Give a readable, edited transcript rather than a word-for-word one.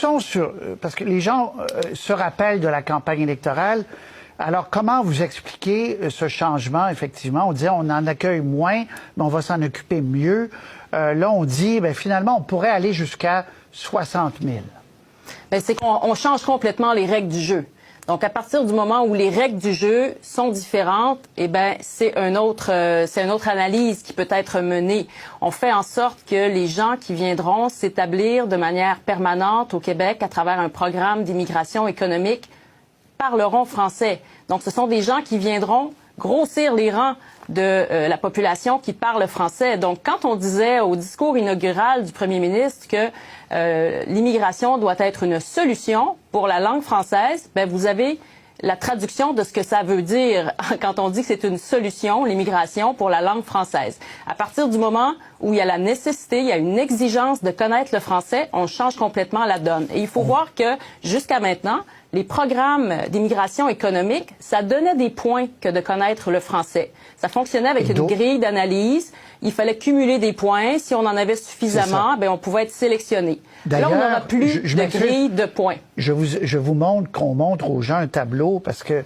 question sur... Parce que les gens se rappellent de la campagne électorale. Alors, comment vous expliquez ce changement, effectivement? On disait on en accueille moins, mais on va s'en occuper mieux. Là, on dit, bien, finalement, on pourrait aller jusqu'à 60 000. Bien, c'est qu'on change complètement les règles du jeu. Donc, à partir du moment où les règles du jeu sont différentes, eh ben, c'est une autre analyse qui peut être menée. On fait en sorte que les gens qui viendront s'établir de manière permanente au Québec à travers un programme d'immigration économique parleront français. Donc, ce sont des gens qui viendront grossir les rangs de la population qui parle français. Donc, quand on disait au discours inaugural du premier ministre que l'immigration doit être une solution pour la langue française, ben vous avez la traduction de ce que ça veut dire quand on dit que c'est une solution, l'immigration, pour la langue française. À partir du moment où il y a la nécessité, il y a une exigence de connaître le français, on change complètement la donne. Et il faut voir que, jusqu'à maintenant, les programmes d'immigration économique, ça donnait des points que de connaître le français. Ça fonctionnait avec une grille d'analyse. Il fallait cumuler des points. Si on en avait suffisamment, ben on pouvait être sélectionné. Là, on n'aura plus de grille de points. Je vous montre qu'on montre aux gens un tableau parce que